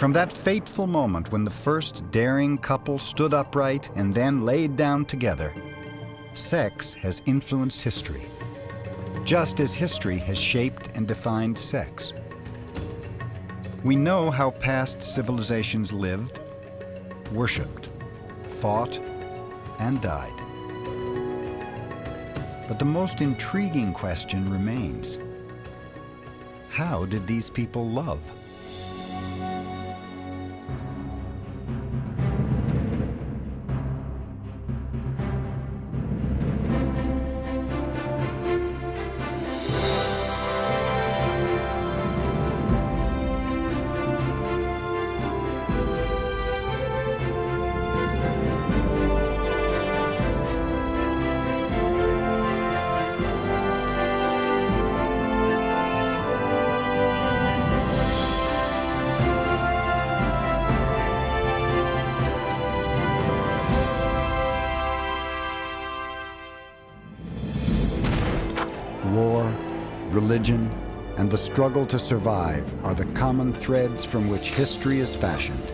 From that fateful moment when the first daring couple stood upright and then laid down together, sex has influenced history, just as history has shaped and defined sex. We know how past civilizations lived, worshipped, fought, and died. But the most intriguing question remains: how did these people love? War, religion, and the struggle to survive are the common threads from which history is fashioned.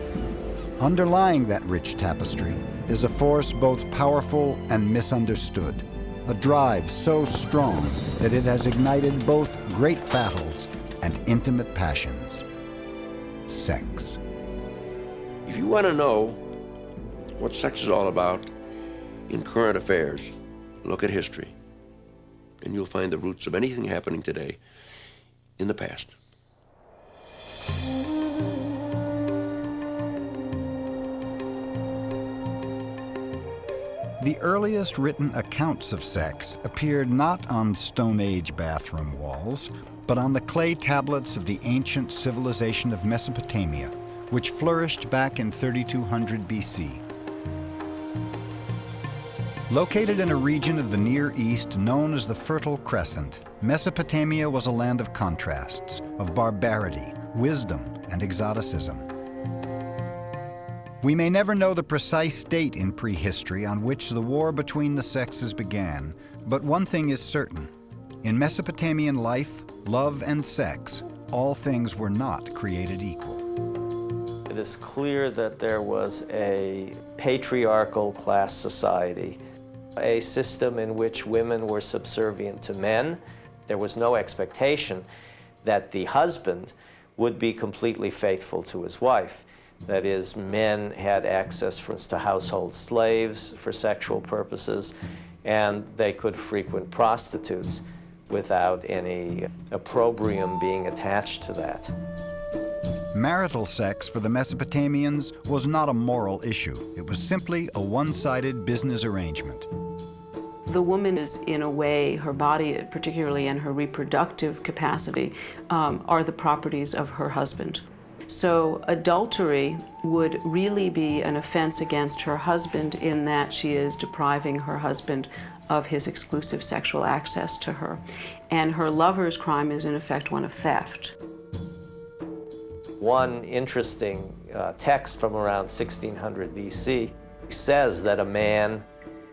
Underlying that rich tapestry is a force both powerful and misunderstood, a drive so strong that it has ignited both great battles and intimate passions: sex. If you want to know what sex is all about in current affairs, look at history, and you'll find the roots of anything happening today in the past. The earliest written accounts of sex appeared not on Stone Age bathroom walls, but on the clay tablets of the ancient civilization of Mesopotamia, which flourished back in 3200 BC. Located in a region of the Near East known as the Fertile Crescent, Mesopotamia was a land of contrasts, of barbarity, wisdom, and exoticism. We may never know the precise date in prehistory on which the war between the sexes began, but one thing is certain. In Mesopotamian life, love, and sex, all things were not created equal. It is clear that there was a patriarchal class society, a system in which women were subservient to men. There was no expectation that the husband would be completely faithful to his wife. That is, men had access, for instance, to household slaves for sexual purposes, and they could frequent prostitutes without any opprobrium being attached to that. Marital sex for the Mesopotamians was not a moral issue. It was simply a one-sided business arrangement. The woman is, in a way, her body, particularly and her reproductive capacity, are the properties of her husband. So adultery would really be an offense against her husband in that she is depriving her husband of his exclusive sexual access to her. And her lover's crime is, in effect, one of theft. One interesting text from around 1600 BC says that a man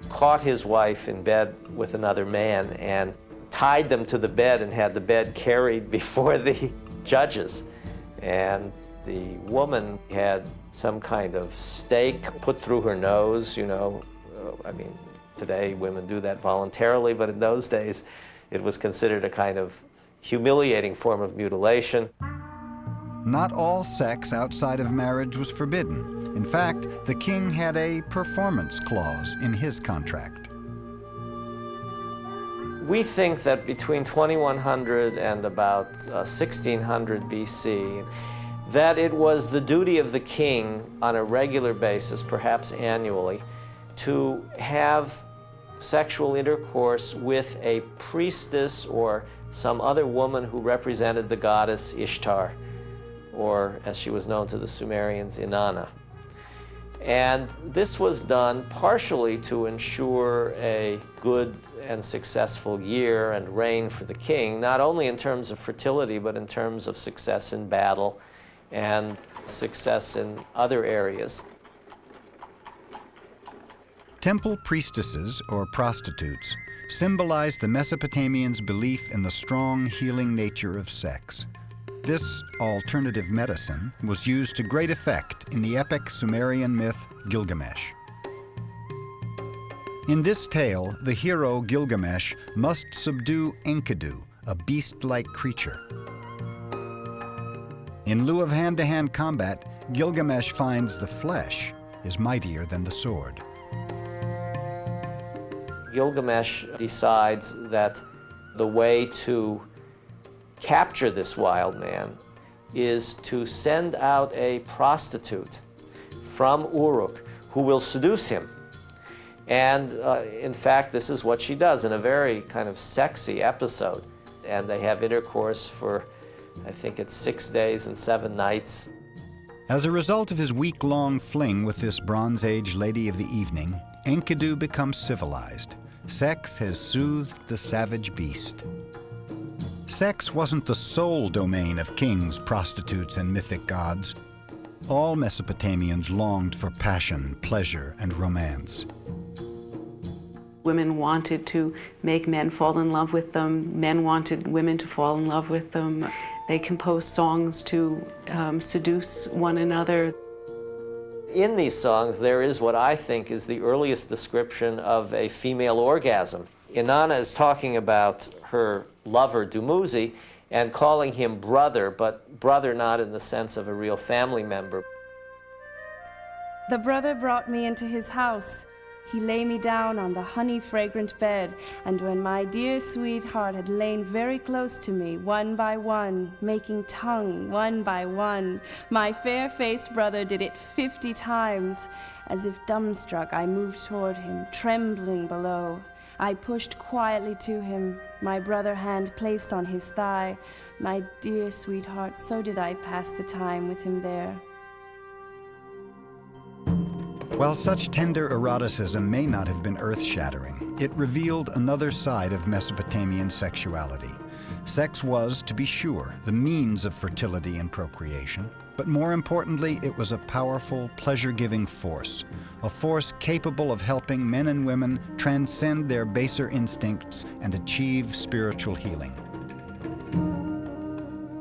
caught his wife in bed with another man and tied them to the bed and had the bed carried before the judges. And the woman had some kind of stake put through her nose, you know. I mean, today women do that voluntarily, but in those days it was considered a kind of humiliating form of mutilation. Not all sex outside of marriage was forbidden. In fact, the king had a performance clause in his contract. We think that between 2100 and about 1600 BC, that it was the duty of the king on a regular basis, perhaps annually, to have sexual intercourse with a priestess or some other woman who represented the goddess Ishtar, or as she was known to the Sumerians, Inanna. And this was done partially to ensure a good and successful year and reign for the king, not only in terms of fertility, but in terms of success in battle and success in other areas. Temple priestesses, or prostitutes, symbolized the Mesopotamians' belief in the strong, healing nature of sex. This alternative medicine was used to great effect in the epic Sumerian myth Gilgamesh. In this tale, the hero Gilgamesh must subdue Enkidu, a beast-like creature. In lieu of hand-to-hand combat, Gilgamesh finds the flesh is mightier than the sword. Gilgamesh decides that the way to capture this wild man is to send out a prostitute from Uruk who will seduce him. And in fact, this is what she does in a very kind of sexy episode. And they have intercourse for, I think it's 6 days and 7 nights. As a result of his week-long fling with this Bronze Age lady of the evening, Enkidu becomes civilized. Sex has soothed the savage beast. Sex wasn't the sole domain of kings, prostitutes, and mythic gods. All Mesopotamians longed for passion, pleasure, and romance. Women wanted to make men fall in love with them. Men wanted women to fall in love with them. They composed songs to seduce one another. In these songs, there is what I think is the earliest description of a female orgasm. Inanna is talking about her lover, Dumuzi, and calling him brother, but brother not in the sense of a real family member. The brother brought me into his house. He lay me down on the honey-fragrant bed, and when my dear sweetheart had lain very close to me, one by one, making tongue one by one, my fair-faced brother did it 50 times. As if dumbstruck, I moved toward him, trembling below. I pushed quietly to him, my brother hand placed on his thigh. My dear sweetheart, so did I pass the time with him there. While such tender eroticism may not have been earth-shattering, it revealed another side of Mesopotamian sexuality. Sex was, to be sure, the means of fertility and procreation, but more importantly, it was a powerful, pleasure-giving force, a force capable of helping men and women transcend their baser instincts and achieve spiritual healing.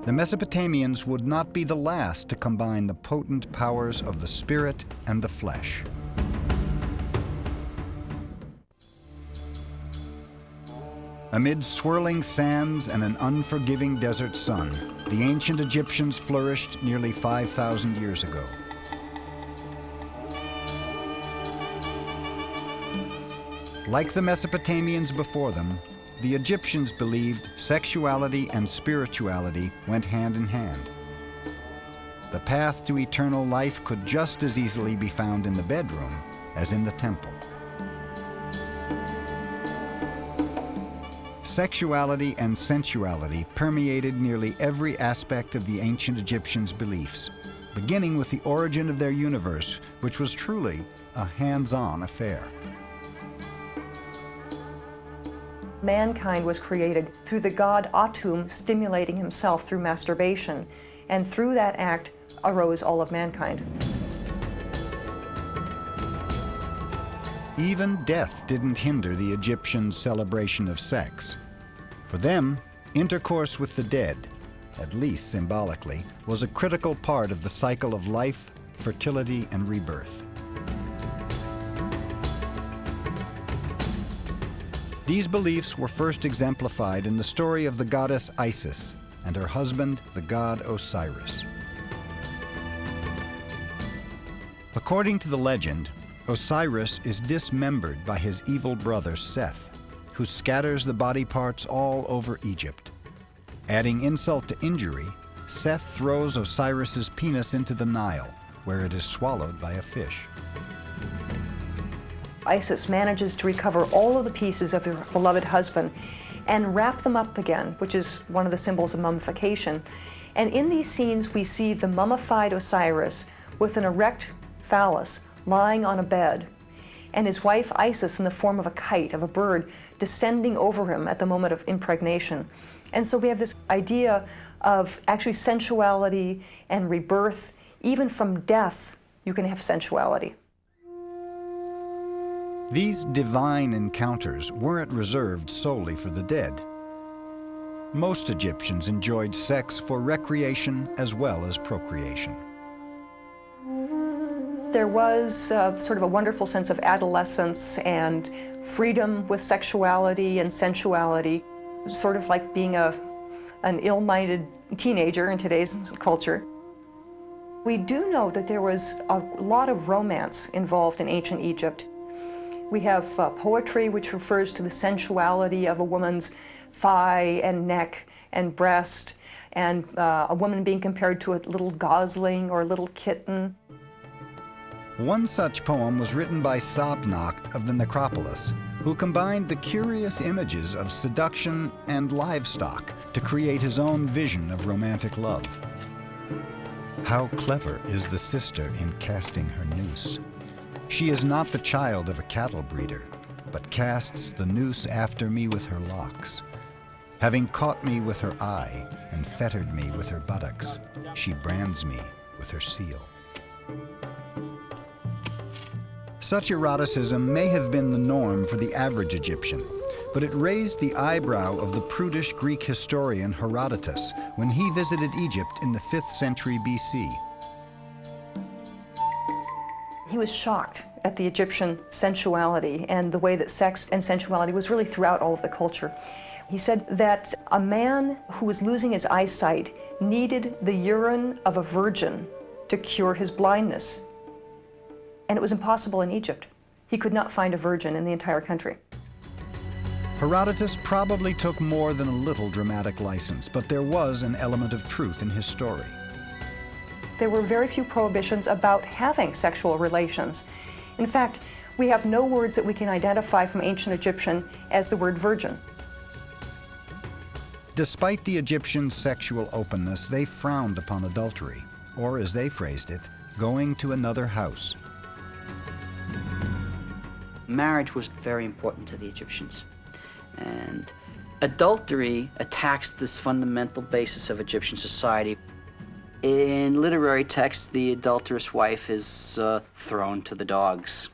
The Mesopotamians would not be the last to combine the potent powers of the spirit and the flesh. Amid swirling sands and an unforgiving desert sun, the ancient Egyptians flourished nearly 5,000 years ago. Like the Mesopotamians before them, the Egyptians believed sexuality and spirituality went hand in hand. The path to eternal life could just as easily be found in the bedroom as in the temple. Sexuality and sensuality permeated nearly every aspect of the ancient Egyptians' beliefs, beginning with the origin of their universe, which was truly a hands-on affair. Mankind was created through the god Atum stimulating himself through masturbation, and through that act arose all of mankind. Even death didn't hinder the Egyptians' celebration of sex. For them, intercourse with the dead, at least symbolically, was a critical part of the cycle of life, fertility, and rebirth. These beliefs were first exemplified in the story of the goddess Isis and her husband, the god Osiris. According to the legend, Osiris is dismembered by his evil brother Seth, who scatters the body parts all over Egypt. Adding insult to injury, Seth throws Osiris's penis into the Nile, where it is swallowed by a fish. Isis manages to recover all of the pieces of her beloved husband and wrap them up again, which is one of the symbols of mummification. And in these scenes, we see the mummified Osiris with an erect phallus lying on a bed, and his wife Isis in the form of a kite, of a bird, descending over him at the moment of impregnation. And so we have this idea of actually sensuality and rebirth. Even from death, you can have sensuality. These divine encounters weren't reserved solely for the dead. most Egyptians enjoyed sex for recreation as well as procreation. There was sort of a wonderful sense of adolescence and freedom with sexuality and sensuality, sort of like being an ill-minded teenager in today's culture. We do know that there was a lot of romance involved in ancient Egypt. We have poetry which refers to the sensuality of a woman's thigh and neck and breast, and a woman being compared to a little gosling or a little kitten. One such poem was written by Sabnacht of the Necropolis, who combined the curious images of seduction and livestock to create his own vision of romantic love. How clever is the sister in casting her noose. She is not the child of a cattle breeder, but casts the noose after me with her locks. Having caught me with her eye and fettered me with her buttocks, she brands me with her seal. Such eroticism may have been the norm for the average Egyptian, but it raised the eyebrow of the prudish Greek historian Herodotus when he visited Egypt in the 5th century BC. He was shocked at the Egyptian sensuality and the way that sex and sensuality was really throughout all of the culture. He said that a man who was losing his eyesight needed the urine of a virgin to cure his blindness. And it was impossible in Egypt. He could not find a virgin in the entire country. Herodotus probably took more than a little dramatic license, but there was an element of truth in his story. There were very few prohibitions about having sexual relations. In fact, we have no words that we can identify from ancient Egyptian as the word virgin. Despite the Egyptians' sexual openness, they frowned upon adultery, or as they phrased it, going to another house. Marriage was very important to the Egyptians, and adultery attacks this fundamental basis of Egyptian society. In literary texts, the adulterous wife is thrown to the dogs,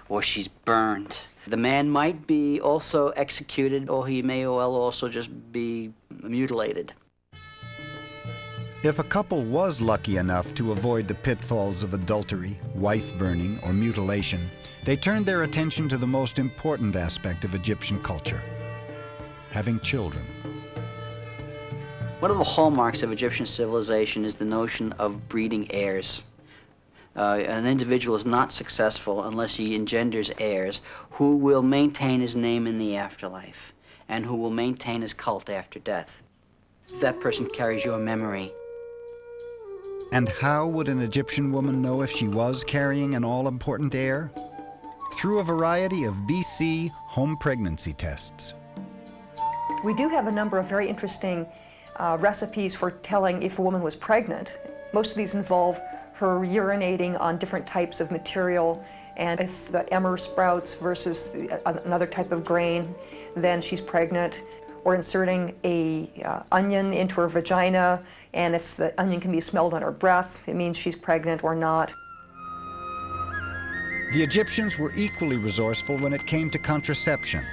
or she's burned. The man might be also executed, or he may well also just be mutilated. If a couple was lucky enough to avoid the pitfalls of adultery, wife burning, or mutilation, they turned their attention to the most important aspect of Egyptian culture: having children. One of the hallmarks of Egyptian civilization is the notion of breeding heirs. An individual is not successful unless he engenders heirs who will maintain his name in the afterlife and who will maintain his cult after death. That person carries your memory. And how would an Egyptian woman know if she was carrying an all-important heir? Through a variety of BC home pregnancy tests. We do have a number of very interesting recipes for telling if a woman was pregnant. Most of these involve her urinating on different types of material, and if the emmer sprouts versus another type of grain, then she's pregnant. Or inserting a onion into her vagina, and if the onion can be smelled on her breath, it means she's pregnant or not. The Egyptians were equally resourceful when it came to contraception.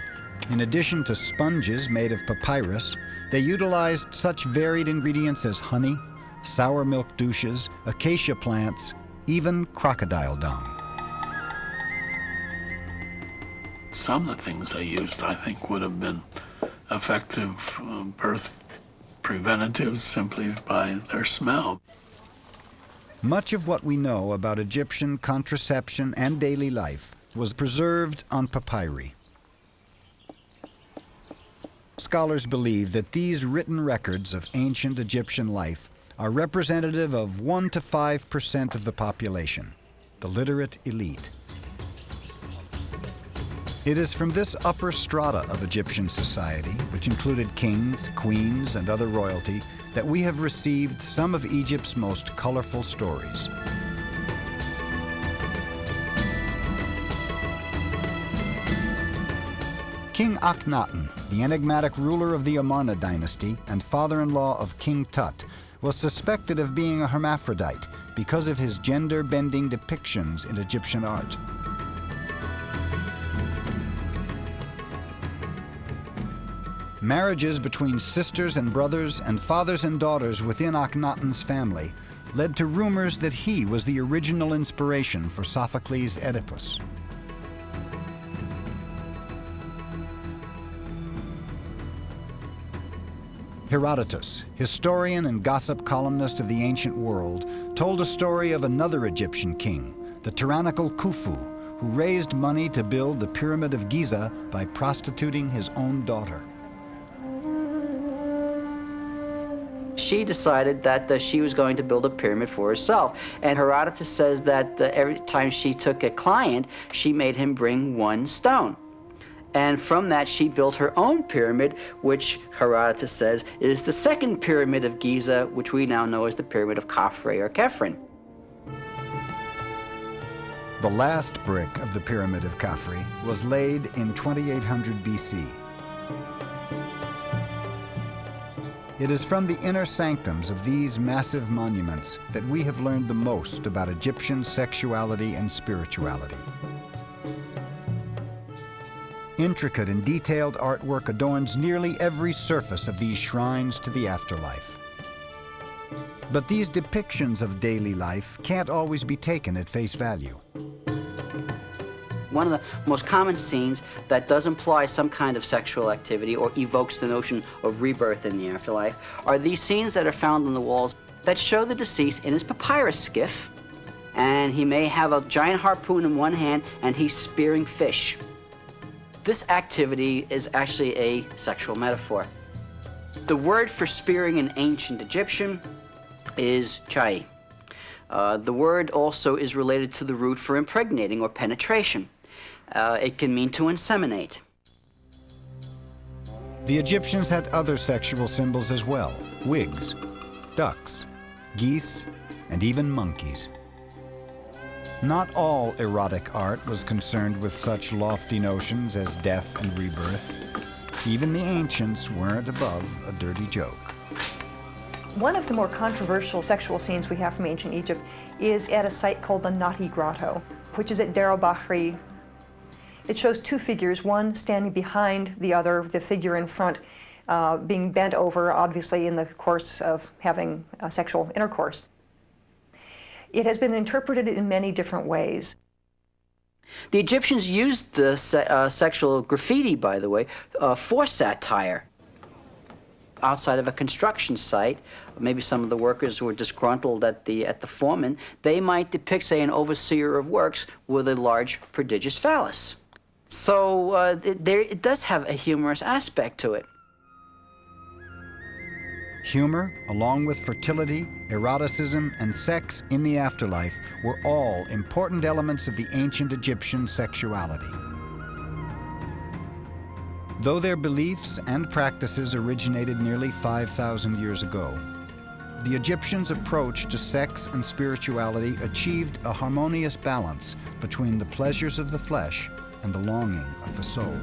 In addition to sponges made of papyrus, they utilized such varied ingredients as honey, sour milk douches, acacia plants, even crocodile dung. Some of the things they used, I think, would have been effective birth preventatives simply by their smell. Much of what we know about Egyptian contraception and daily life was preserved on papyri. Scholars believe that these written records of ancient Egyptian life are representative of 1 to 5% of the population, the literate elite. It is from this upper strata of Egyptian society, which included kings, queens, and other royalty, that we have received some of Egypt's most colorful stories. King Akhenaten, the enigmatic ruler of the Amarna dynasty and father-in-law of King Tut, was suspected of being a hermaphrodite because of his gender-bending depictions in Egyptian art. Marriages between sisters and brothers and fathers and daughters within Akhenaten's family led to rumors that he was the original inspiration for Sophocles' Oedipus. Herodotus, historian and gossip columnist of the ancient world, told a story of another Egyptian king, the tyrannical Khufu, who raised money to build the Pyramid of Giza by prostituting his own daughter. She decided that she was going to build a pyramid for herself. And Herodotus says that every time she took a client, she made him bring one stone. And from that, she built her own pyramid, which Herodotus says is the second pyramid of Giza, which we now know as the Pyramid of Khafre or Khephren. The last brick of the Pyramid of Khafre was laid in 2800 BC. It is from the inner sanctums of these massive monuments that we have learned the most about Egyptian sexuality and spirituality. Intricate and detailed artwork adorns nearly every surface of these shrines to the afterlife. But these depictions of daily life can't always be taken at face value. One of the most common scenes that does imply some kind of sexual activity or evokes the notion of rebirth in the afterlife are these scenes that are found on the walls that show the deceased in his papyrus skiff, and he may have a giant harpoon in one hand and he's spearing fish. This activity is actually a sexual metaphor. The word for spearing in ancient Egyptian is chai. The word also is related to the root for impregnating or penetration. It can mean to inseminate. The Egyptians had other sexual symbols as well: wigs, ducks, geese, and even monkeys. Not all erotic art was concerned with such lofty notions as death and rebirth. Even the ancients weren't above a dirty joke. One of the more controversial sexual scenes we have from ancient Egypt is at a site called the Nati Grotto, which is at Deir el-Bahri. It shows two figures, one standing behind the other, the figure in front being bent over, obviously in the course of having sexual intercourse. It has been interpreted in many different ways. The Egyptians used the sexual graffiti, by the way, for satire. Outside of a construction site, maybe some of the workers were disgruntled at the foreman, they might depict, say, an overseer of works with a large, prodigious phallus. So it does have a humorous aspect to it. Humor, along with fertility, eroticism, and sex in the afterlife, were all important elements of the ancient Egyptian sexuality. Though their beliefs and practices originated nearly 5,000 years ago, the Egyptians' approach to sex and spirituality achieved a harmonious balance between the pleasures of the flesh and the longing of the soul.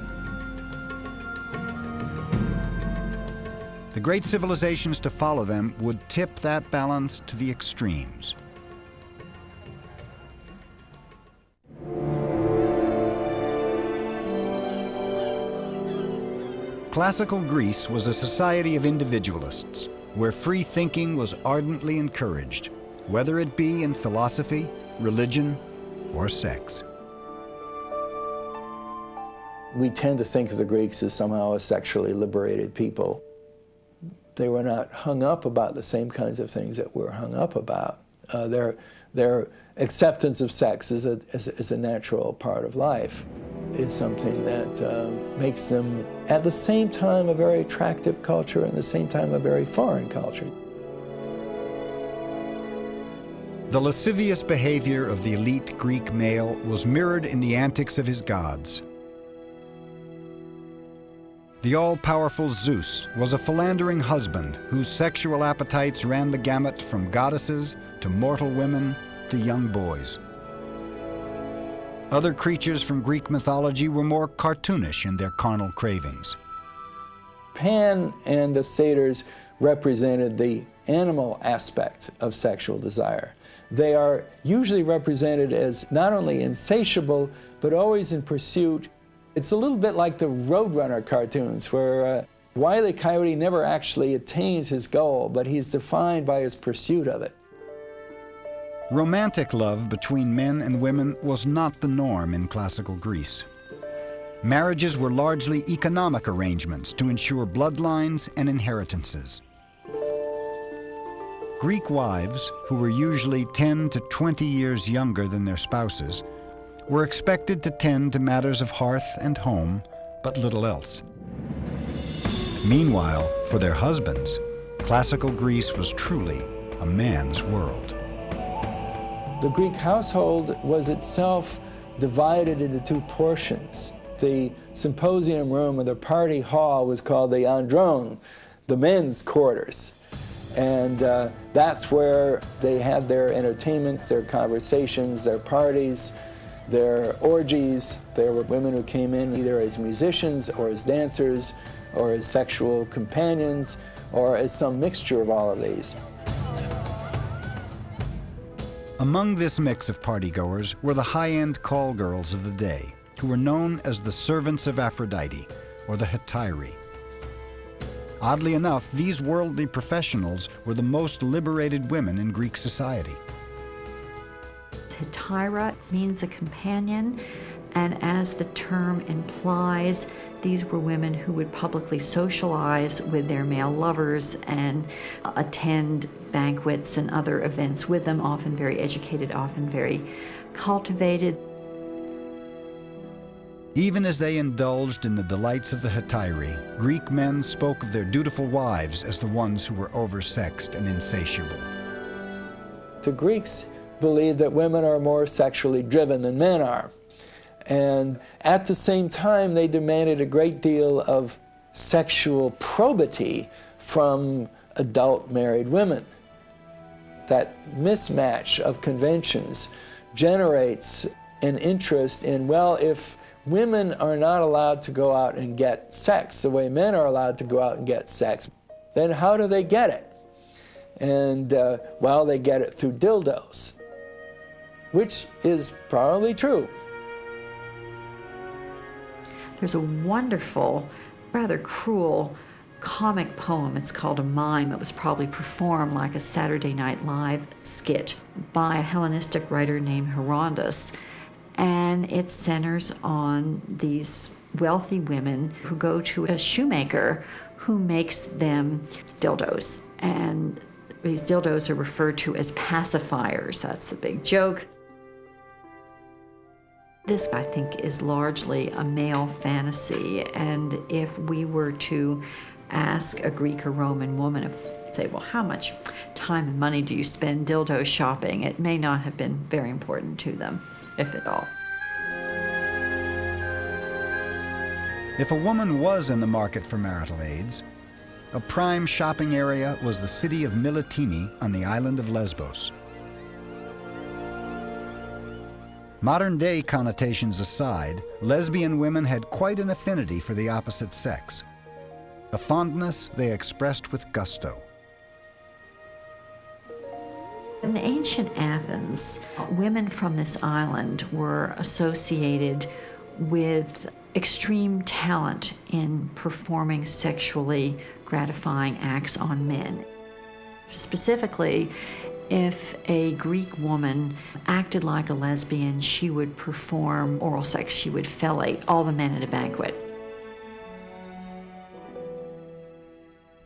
The great civilizations to follow them would tip that balance to the extremes. Classical Greece was a society of individualists, where free thinking was ardently encouraged, whether it be in philosophy, religion, or sex. We tend to think of the Greeks as somehow a sexually liberated people. They were not hung up about the same kinds of things that we're hung up about. Their acceptance of sex as a natural part of life is something that makes them, at the same time, a very attractive culture, and at the same time, a very foreign culture. The lascivious behavior of the elite Greek male was mirrored in the antics of his gods. The all-powerful Zeus was a philandering husband whose sexual appetites ran the gamut from goddesses to mortal women to young boys. Other creatures from Greek mythology were more cartoonish in their carnal cravings. Pan and the satyrs represented the animal aspect of sexual desire. They are usually represented as not only insatiable, but always in pursuit. It's a little bit like the Roadrunner cartoons, where Wile E. Coyote never actually attains his goal, but he's defined by his pursuit of it. Romantic love between men and women was not the norm in classical Greece. Marriages were largely economic arrangements to ensure bloodlines and inheritances. Greek wives, who were usually 10 to 20 years younger than their spouses, were expected to tend to matters of hearth and home, but little else. Meanwhile, for their husbands, classical Greece was truly a man's world. The Greek household was itself divided into two portions. The symposium room or the party hall was called the andron, the men's quarters. And that's where they had their entertainments, their conversations, their parties, their orgies. There were women who came in either as musicians or as dancers or as sexual companions or as some mixture of all of these. Among this mix of partygoers were the high-end call girls of the day, who were known as the servants of Aphrodite, or the hetairae. Oddly enough, these worldly professionals were the most liberated women in Greek society. Hetaira means a companion, and as the term implies, these were women who would publicly socialize with their male lovers and attend banquets and other events with them, often very educated, often very cultivated. Even as they indulged in the delights of the hetairae, Greek men spoke of their dutiful wives as the ones who were oversexed and insatiable. The Greeks believed that women are more sexually driven than men are. And at the same time, they demanded a great deal of sexual probity from adult married women. That mismatch of conventions generates an interest in, well, if women are not allowed to go out and get sex the way men are allowed to go out and get sex, then how do they get it? And, well, they get it through dildos, which is probably true. There's a wonderful, rather cruel comic poem. It's called a mime. It was probably performed like a Saturday Night Live skit by a Hellenistic writer named Herodotus. And it centers on these wealthy women who go to a shoemaker who makes them dildos. And these dildos are referred to as pacifiers. That's the big joke. This, I think, is largely a male fantasy, and if we were to ask a Greek or Roman woman, say, well, how much time and money do you spend dildo shopping? It may not have been very important to them, if at all. If a woman was in the market for marital aids, a prime shopping area was the city of Mylittini on the island of Lesbos. Modern-day connotations aside, lesbian women had quite an affinity for the opposite sex, a fondness they expressed with gusto. In ancient Athens, women from this island were associated with extreme talent in performing sexually gratifying acts on men. Specifically, if a Greek woman acted like a lesbian, she would perform oral sex. She would fellate all the men at a banquet.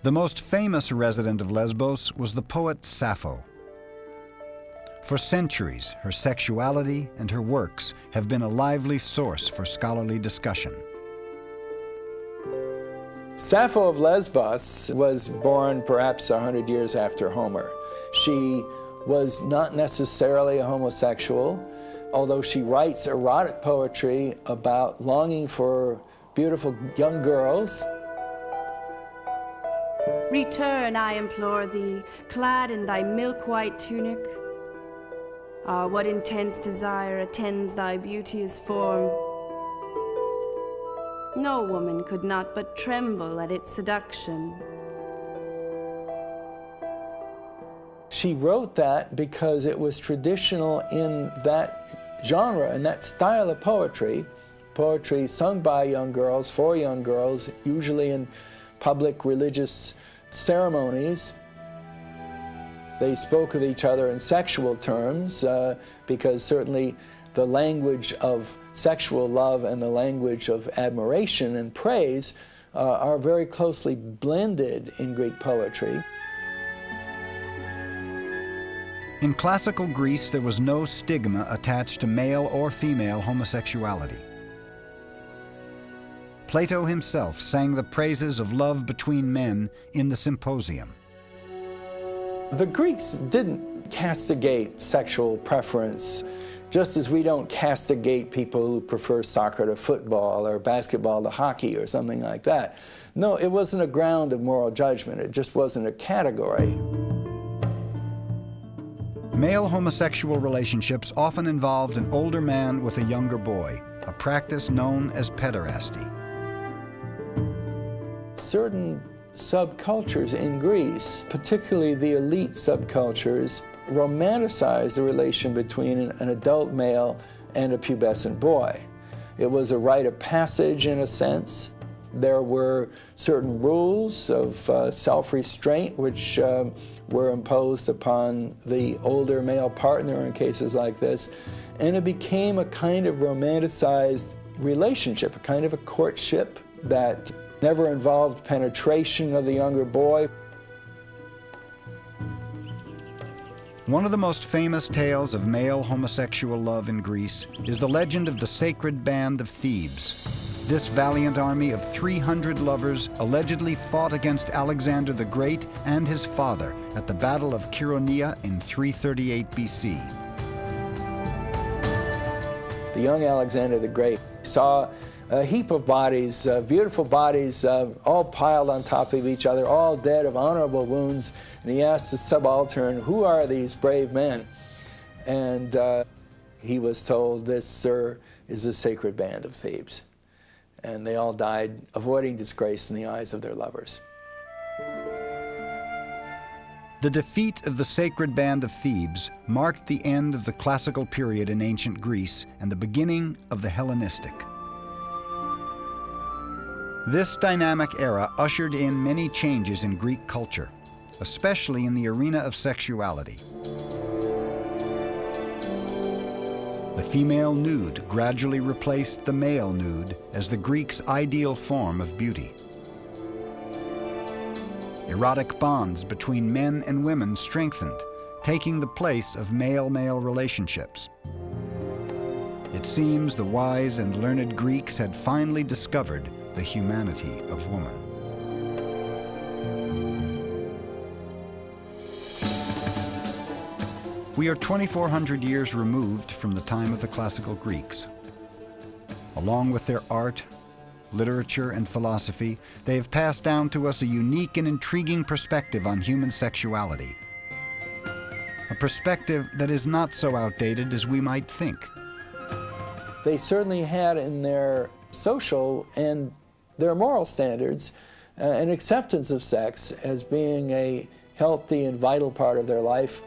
The most famous resident of Lesbos was the poet Sappho. For centuries, her sexuality and her works have been a lively source for scholarly discussion. Sappho of Lesbos was born perhaps 100 years after Homer. She was not necessarily a homosexual, although she writes erotic poetry about longing for beautiful young girls. Return, I implore thee, clad in thy milk-white tunic. Ah, what intense desire attends thy beauteous form. No woman could not but tremble at its seduction. She wrote that because it was traditional in that genre and that style of poetry, poetry sung by young girls, for young girls, usually in public religious ceremonies. They spoke of each other in sexual terms because certainly the language of sexual love and the language of admiration and praise are very closely blended in Greek poetry. In classical Greece, there was no stigma attached to male or female homosexuality. Plato himself sang the praises of love between men in the Symposium. The Greeks didn't castigate sexual preference, just as we don't castigate people who prefer soccer to football or basketball to hockey or something like that. No, it wasn't a ground of moral judgment. It just wasn't a category. Male homosexual relationships often involved an older man with a younger boy, a practice known as pederasty. Certain subcultures in Greece, particularly the elite subcultures, romanticized the relation between an adult male and a pubescent boy. It was a rite of passage in a sense. There were certain rules of self-restraint which were imposed upon the older male partner in cases like this, and it became a kind of romanticized relationship, a kind of a courtship that never involved penetration of the younger boy. One of the most famous tales of male homosexual love in Greece is the legend of the sacred band of Thebes. This valiant army of 300 lovers allegedly fought against Alexander the Great and his father at the Battle of Chaeronea in 338 BC. The young Alexander the Great saw a heap of bodies, beautiful bodies, all piled on top of each other, all dead of honorable wounds, and he asked the subaltern, "Who are these brave men?" And he was told, "This, sir, is the sacred band of Thebes." And they all died avoiding disgrace in the eyes of their lovers. The defeat of the sacred band of Thebes marked the end of the classical period in ancient Greece and the beginning of the Hellenistic. This dynamic era ushered in many changes in Greek culture, especially in the arena of sexuality. The female nude gradually replaced the male nude as the Greeks' ideal form of beauty. Erotic bonds between men and women strengthened, taking the place of male-male relationships. It seems the wise and learned Greeks had finally discovered the humanity of woman. We are 2,400 years removed from the time of the classical Greeks. Along with their art, literature, and philosophy, they have passed down to us a unique and intriguing perspective on human sexuality. A perspective that is not so outdated as we might think. They certainly had in their social and their moral standards an acceptance of sex as being a healthy and vital part of their life.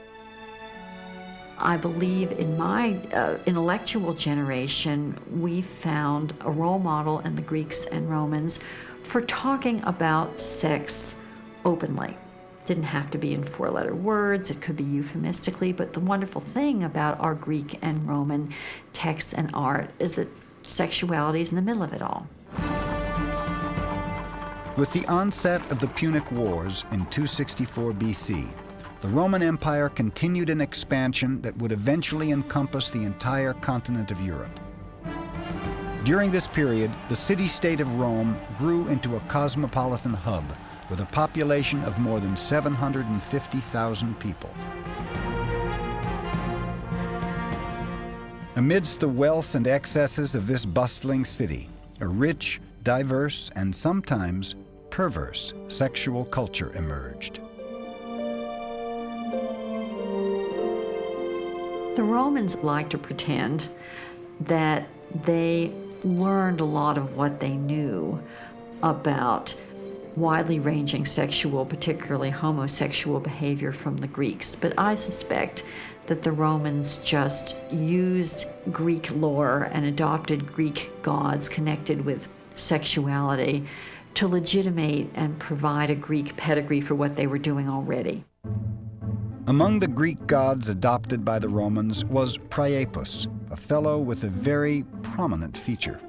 I believe in my intellectual generation, we found a role model in the Greeks and Romans for talking about sex openly. It didn't have to be in four-letter words, it could be euphemistically, but the wonderful thing about our Greek and Roman texts and art is that sexuality is in the middle of it all. With the onset of the Punic Wars in 264 BC, the Roman Empire continued an expansion that would eventually encompass the entire continent of Europe. During this period, the city-state of Rome grew into a cosmopolitan hub with a population of more than 750,000 people. Amidst the wealth and excesses of this bustling city, a rich, diverse, and sometimes perverse sexual culture emerged. The Romans liked to pretend that they learned a lot of what they knew about widely ranging sexual, particularly homosexual behavior from the Greeks. But I suspect that the Romans just used Greek lore and adopted Greek gods connected with sexuality to legitimate and provide a Greek pedigree for what they were doing already. Among the Greek gods adopted by the Romans was Priapus, a fellow with a very prominent feature.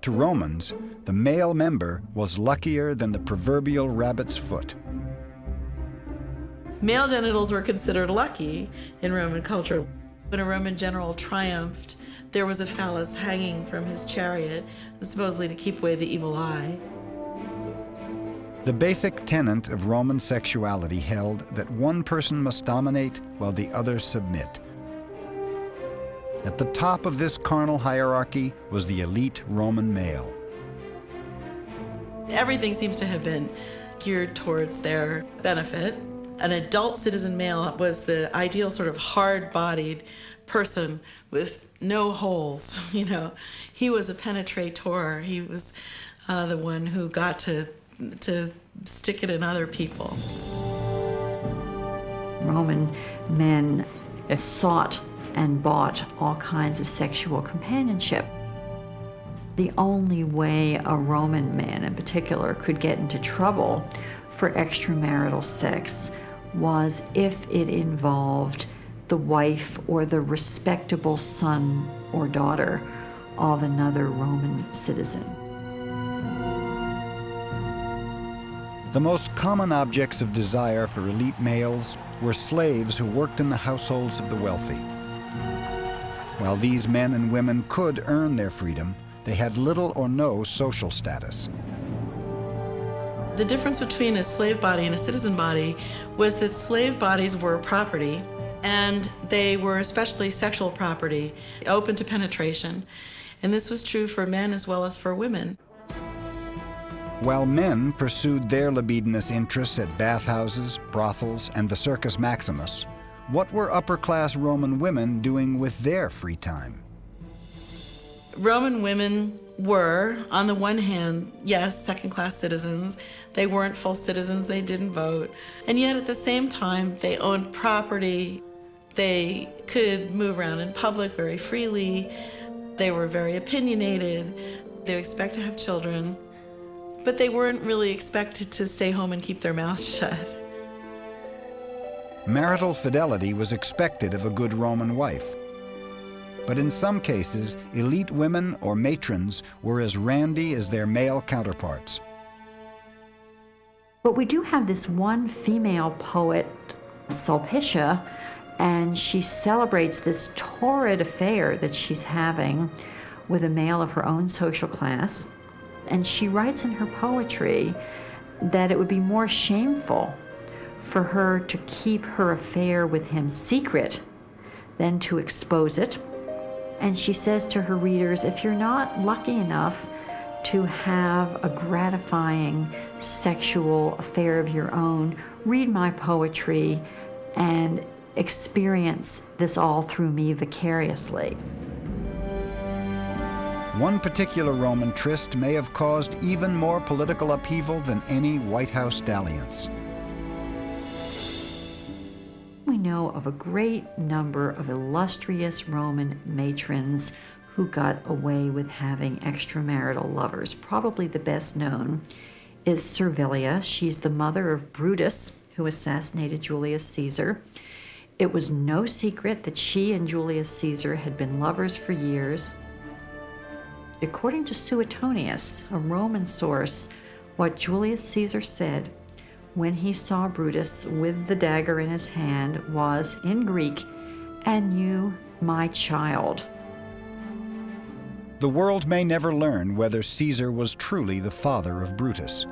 To Romans, the male member was luckier than the proverbial rabbit's foot. Male genitals were considered lucky in Roman culture. When a Roman general triumphed, there was a phallus hanging from his chariot, supposedly to keep away the evil eye. The basic tenet of Roman sexuality held that one person must dominate while the others submit. At the top of this carnal hierarchy was the elite Roman male. Everything seems to have been geared towards their benefit. An adult citizen male was the ideal sort of hard-bodied person with no holes, you know. He was a penetrator. He was the one who got to stick it in other people. Roman men sought and bought all kinds of sexual companionship. The only way a Roman man in particular could get into trouble for extramarital sex was if it involved the wife or the respectable son or daughter of another Roman citizen. The most common objects of desire for elite males were slaves who worked in the households of the wealthy. While these men and women could earn their freedom, they had little or no social status. The difference between a slave body and a citizen body was that slave bodies were property, and they were especially sexual property, open to penetration. And this was true for men as well as for women. While men pursued their libidinous interests at bathhouses, brothels, and the Circus Maximus, what were upper-class Roman women doing with their free time? Roman women were, on the one hand, yes, second-class citizens. They weren't full citizens, they didn't vote. And yet at the same time, they owned property. They could move around in public very freely. They were very opinionated. They would expect to have children, but they weren't really expected to stay home and keep their mouths shut. Marital fidelity was expected of a good Roman wife. But in some cases, elite women or matrons were as randy as their male counterparts. But we do have this one female poet, Sulpicia, and she celebrates this torrid affair that she's having with a male of her own social class. And she writes in her poetry that it would be more shameful for her to keep her affair with him secret than to expose it. And she says to her readers, if you're not lucky enough to have a gratifying sexual affair of your own, read my poetry and experience this all through me vicariously. One particular Roman tryst may have caused even more political upheaval than any White House dalliance. We know of a great number of illustrious Roman matrons who got away with having extramarital lovers. Probably the best known is Servilia. She's the mother of Brutus, who assassinated Julius Caesar. It was no secret that she and Julius Caesar had been lovers for years. According to Suetonius, a Roman source, what Julius Caesar said when he saw Brutus with the dagger in his hand was, in Greek, "And you, my child." The world may never learn whether Caesar was truly the father of Brutus,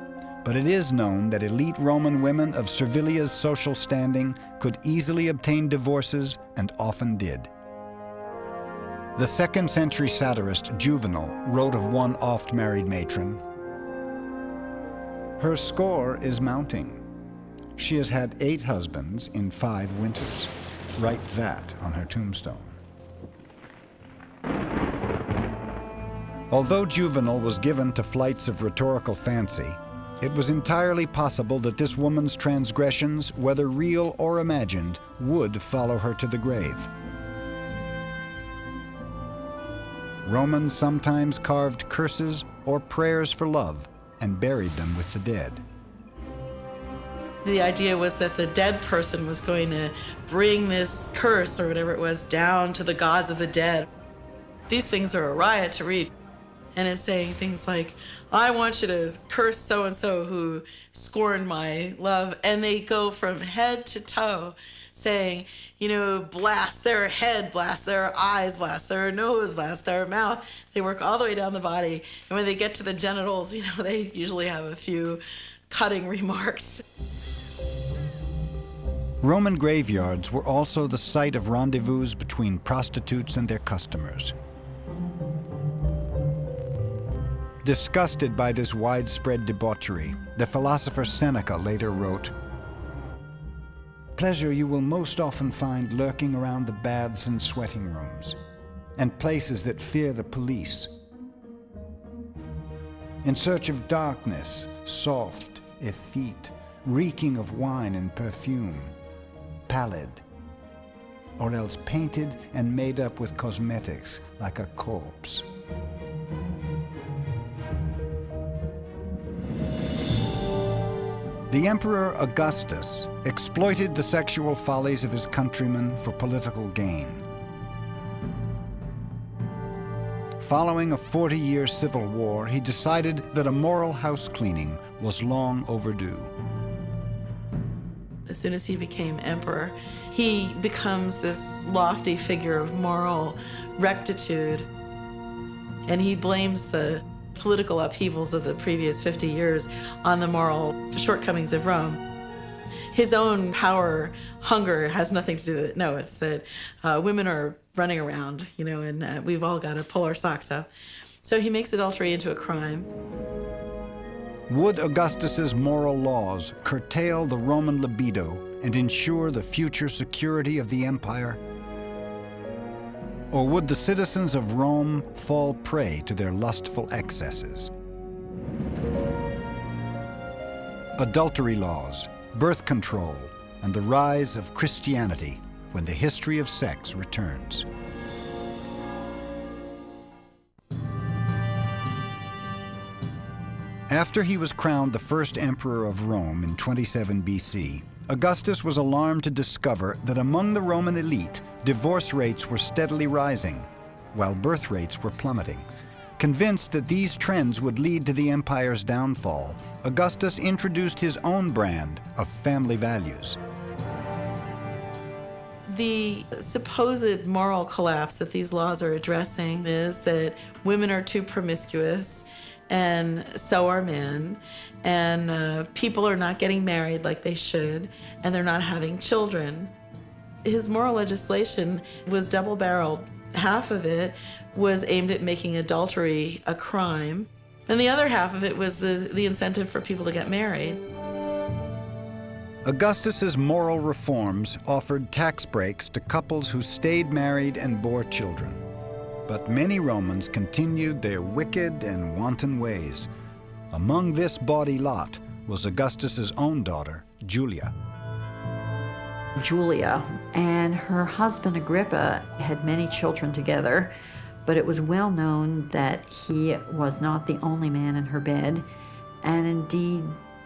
but it is known that elite Roman women of Servilia's social standing could easily obtain divorces and often did. The 2nd century satirist Juvenal wrote of one oft-married matron, "Her score is mounting. She has had 8 husbands in 5 winters. Write that on her tombstone." Although Juvenal was given to flights of rhetorical fancy, it was entirely possible that this woman's transgressions, whether real or imagined, would follow her to the grave. Romans sometimes carved curses or prayers for love and buried them with the dead. The idea was that the dead person was going to bring this curse or whatever it was down to the gods of the dead. These things are a riot to read. And it's saying things like, I want you to curse so-and-so who scorned my love. And they go from head to toe saying, you know, blast their head, blast their eyes, blast their nose, blast their mouth. They work all the way down the body. And when they get to the genitals, you know, they usually have a few cutting remarks. Roman graveyards were also the site of rendezvous between prostitutes and their customers. Disgusted by this widespread debauchery, the philosopher Seneca later wrote, "Pleasure you will most often find lurking around the baths and sweating rooms, and places that fear the police. In search of darkness, soft, effete, reeking of wine and perfume, pallid, or else painted and made up with cosmetics like a corpse." The Emperor Augustus exploited the sexual follies of his countrymen for political gain. Following a 40-year civil war, he decided that a moral house cleaning was long overdue. As soon as he became emperor, he becomes this lofty figure of moral rectitude, and he blames the political upheavals of the previous 50 years on the moral shortcomings of Rome. His own power hunger has nothing to do with it. No, it's that women are running around, you know, and we've all got to pull our socks up. So he makes adultery into a crime. Would Augustus's moral laws curtail the Roman libido and ensure the future security of the empire? Or would the citizens of Rome fall prey to their lustful excesses? Adultery laws, birth control, and the rise of Christianity when the history of sex returns. After he was crowned the first emperor of Rome in 27 BC, Augustus was alarmed to discover that among the Roman elite, divorce rates were steadily rising, while birth rates were plummeting. Convinced that these trends would lead to the empire's downfall, Augustus introduced his own brand of family values. The supposed moral collapse that these laws are addressing is that women are too promiscuous, and so are men, and people are not getting married like they should, and they're not having children. His moral legislation was double-barreled. Half of it was aimed at making adultery a crime, and the other half of it was the incentive for people to get married. Augustus's moral reforms offered tax breaks to couples who stayed married and bore children. But many Romans continued their wicked and wanton ways. Among this bawdy lot was Augustus's own daughter, Julia. Julia and her husband Agrippa had many children together, but it was well known that he was not the only man in her bed, and indeed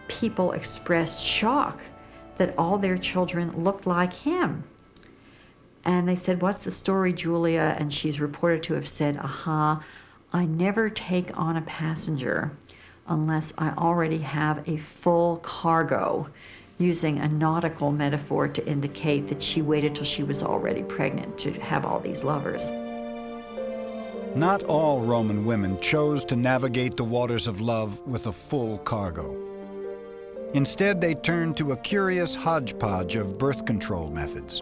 people expressed shock that all their children looked like him. And they said, "What's the story, Julia?" And she's reported to have said, "Aha, I never take on a passenger unless I already have a full cargo," using a nautical metaphor to indicate that she waited till she was already pregnant to have all these lovers. Not all Roman women chose to navigate the waters of love with a full cargo. Instead, they turned to a curious hodgepodge of birth control methods.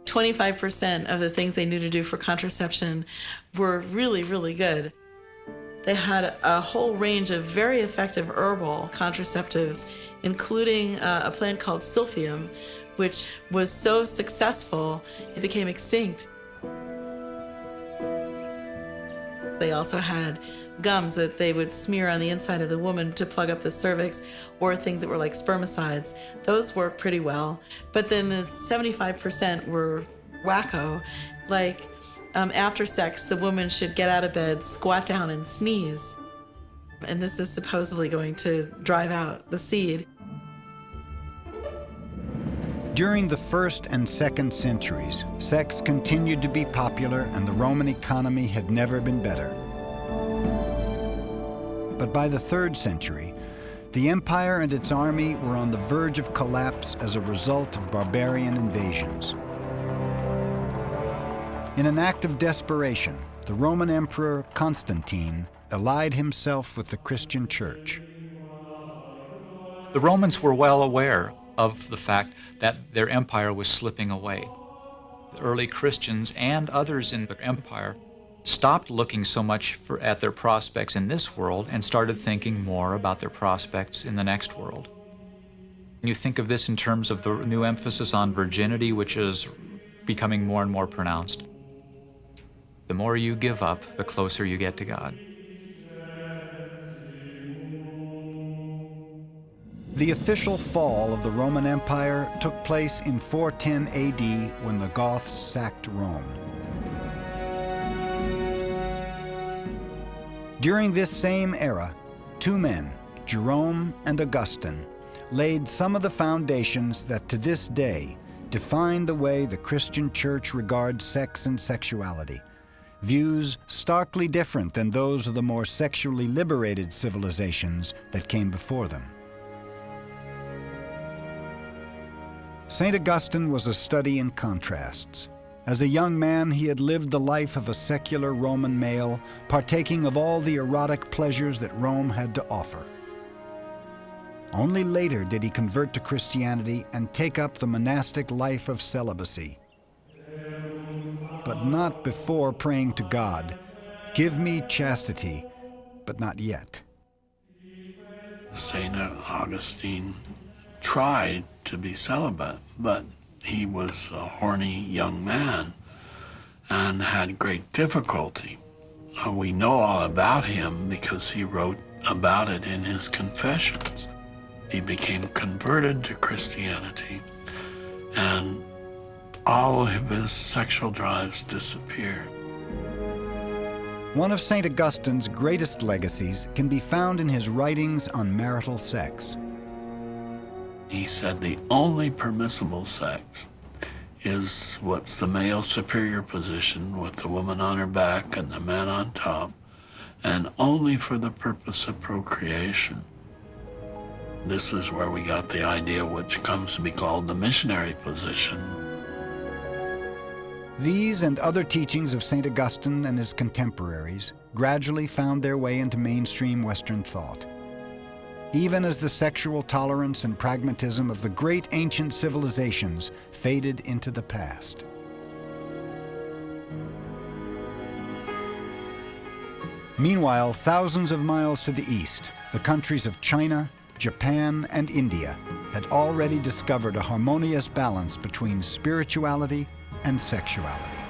25% of the things they knew to do for contraception were really, really good. They had a whole range of very effective herbal contraceptives, including a plant called silphium, which was so successful it became extinct. They also had gums that they would smear on the inside of the woman to plug up the cervix, or things that were like spermicides. Those worked pretty well. But then the 75% were wacko, like after sex, the woman should get out of bed, squat down, and sneeze. And this is supposedly going to drive out the seed. During the 1st and 2nd centuries, sex continued to be popular and the Roman economy had never been better. But by the 3rd century, the empire and its army were on the verge of collapse as a result of barbarian invasions. In an act of desperation, the Roman Emperor Constantine allied himself with the Christian Church. The Romans were well aware of the fact that their empire was slipping away. The early Christians and others in their empire stopped looking so much at their prospects in this world and started thinking more about their prospects in the next world. You think of this in terms of the new emphasis on virginity, which is becoming more and more pronounced. The more you give up, the closer you get to God. The official fall of the Roman Empire took place in 410 AD when the Goths sacked Rome. During this same era, 2 men, Jerome and Augustine, laid some of the foundations that to this day define the way the Christian Church regards sex and sexuality, views starkly different than those of the more sexually liberated civilizations that came before them. St. Augustine was a study in contrasts. As a young man, he had lived the life of a secular Roman male, partaking of all the erotic pleasures that Rome had to offer. Only later did he convert to Christianity and take up the monastic life of celibacy. But not before praying to God, "Give me chastity, but not yet." St. Augustine tried to be celibate, but he was a horny young man and had great difficulty. We know all about him because he wrote about it in his Confessions. He became converted to Christianity, and all of his sexual drives disappeared. One of St. Augustine's greatest legacies can be found in his writings on marital sex. He said the only permissible sex is what's the male superior position with the woman on her back and the man on top, and only for the purpose of procreation. This is where we got the idea which comes to be called the missionary position. These and other teachings of St. Augustine and his contemporaries gradually found their way into mainstream Western thought. Even as the sexual tolerance and pragmatism of the great ancient civilizations faded into the past. Meanwhile, thousands of miles to the east, the countries of China, Japan, and India had already discovered a harmonious balance between spirituality and sexuality.